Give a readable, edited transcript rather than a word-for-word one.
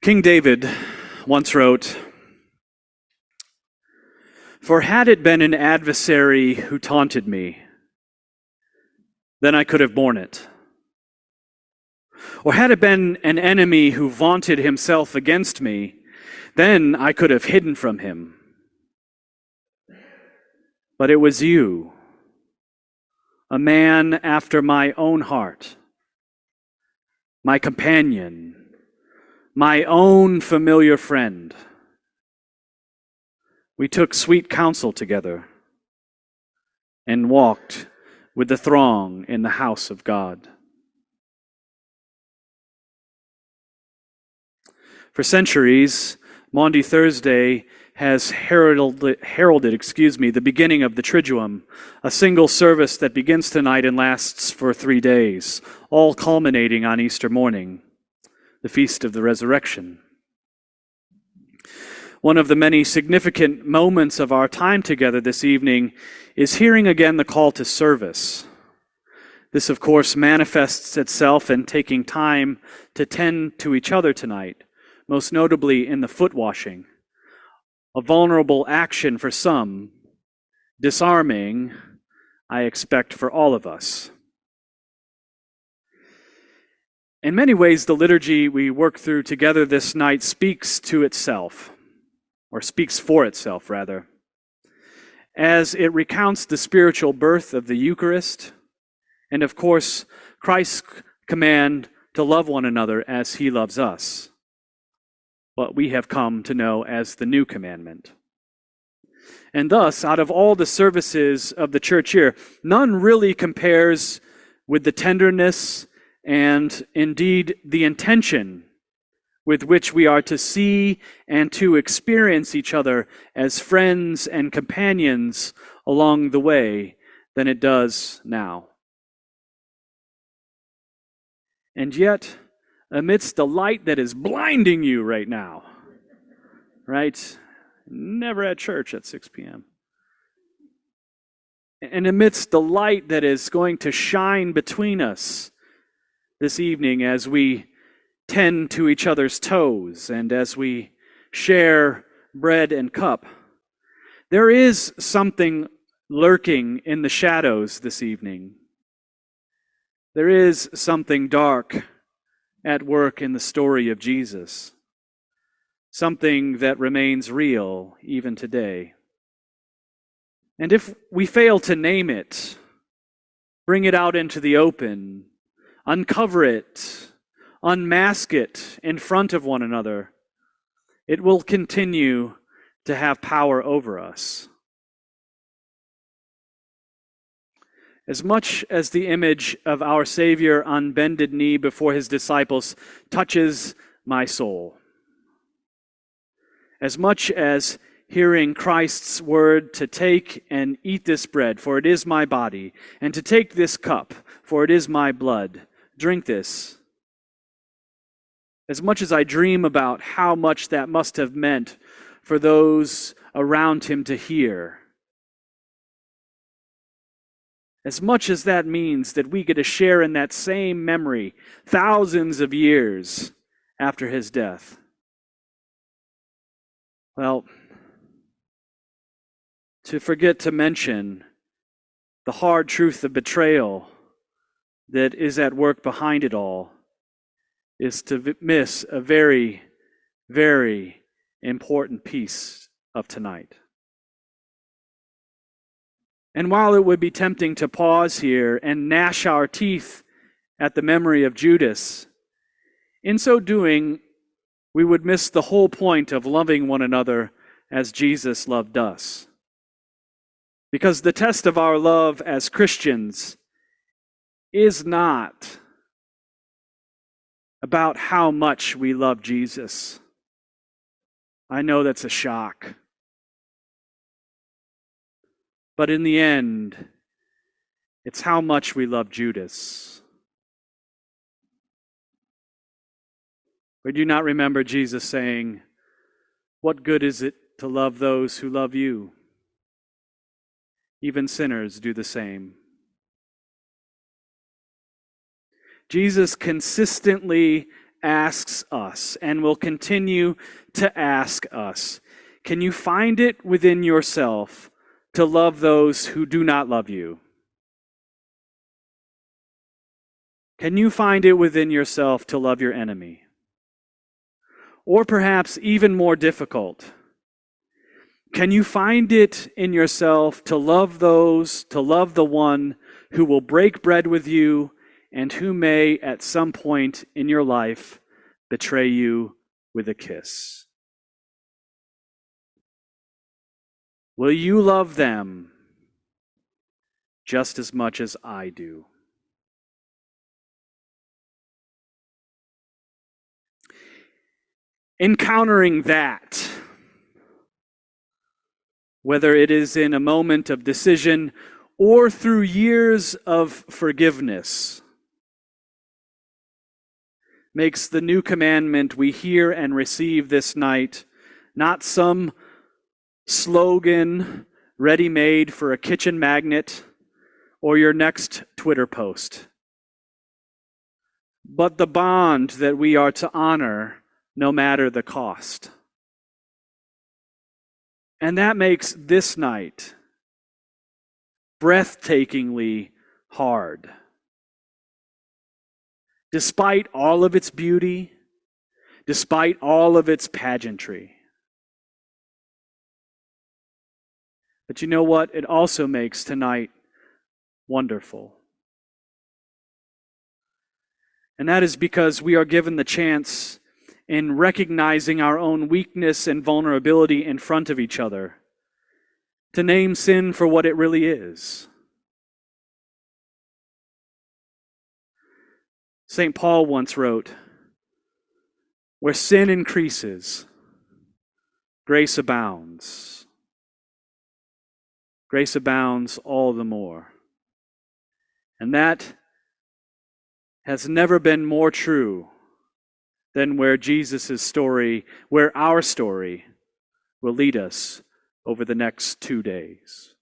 King David once wrote, "For had it been an adversary who taunted me, then I could have borne it. Or had it been an enemy who vaunted himself against me, then I could have hidden from him. But it was you, a man after my own heart, my companion, my own familiar friend. We took sweet counsel together and walked with the throng in the house of God." For centuries, Maundy Thursday has heralded the beginning of the Triduum, a single service that begins tonight and lasts for 3 days, all culminating on Easter morning, the Feast of the Resurrection. One of the many significant moments of our time together this evening is hearing again the call to service. This, of course, manifests itself in taking time to tend to each other tonight, most notably in the foot washing, a vulnerable action for some, disarming, I expect, for all of us. In many ways, the liturgy we work through together this night speaks to itself, or speaks for itself, rather, as it recounts the spiritual birth of the Eucharist, and of course, Christ's command to love one another as he loves us, what we have come to know as the new commandment. And thus, out of all the services of the church year, none really compares with the tenderness and indeed the intention with which we are to see and to experience each other as friends and companions along the way than it does now. And yet, amidst the light that is blinding you right now, right? Never at church at 6 p.m. And amidst the light that is going to shine between us this evening as we tend to each other's toes and as we share bread and cup, there is something lurking in the shadows this evening. There is something dark at work in the story of Jesus, something that remains real even today. And if we fail to name it, bring it out into the open, uncover it, unmask it in front of one another, it will continue to have power over us. As much as the image of our Savior on bended knee before his disciples touches my soul, as much as hearing Christ's word to take and eat this bread, for it is my body, and to take this cup, for it is my blood, drink this. As much as I dream about how much that must have meant for those around him to hear, as much as that means that we get to share in that same memory thousands of years after his death, well, to forget to mention the hard truth of betrayal that is at work behind it all is to miss a very, very important piece of tonight. And while it would be tempting to pause here and gnash our teeth at the memory of Judas, in so doing, we would miss the whole point of loving one another as Jesus loved us. Because the test of our love as Christians is not about how much we love Jesus. I know that's a shock. But in the end, it's how much we love Judas. Would you not remember Jesus saying, "What good is it to love those who love you? Even sinners do the same." Jesus consistently asks us and will continue to ask us, can you find it within yourself to love those who do not love you? Can you find it within yourself to love your enemy? Or perhaps even more difficult, can you find it in yourself to love the one who will break bread with you and who may at some point in your life betray you with a kiss? Will you love them just as much as I do? Encountering that, whether it is in a moment of decision or through years of forgiveness, makes the new commandment we hear and receive this night not some slogan ready-made for a kitchen magnet or your next Twitter post, but the bond that we are to honor no matter the cost. And that makes this night breathtakingly hard. Despite all of its beauty, despite all of its pageantry. But you know what? It also makes tonight wonderful. And that is because we are given the chance, in recognizing our own weakness and vulnerability in front of each other, to name sin for what it really is. St. Paul once wrote, "Where sin increases, grace abounds. Grace abounds all the more." And that has never been more true than where our story will lead us over the next 2 days.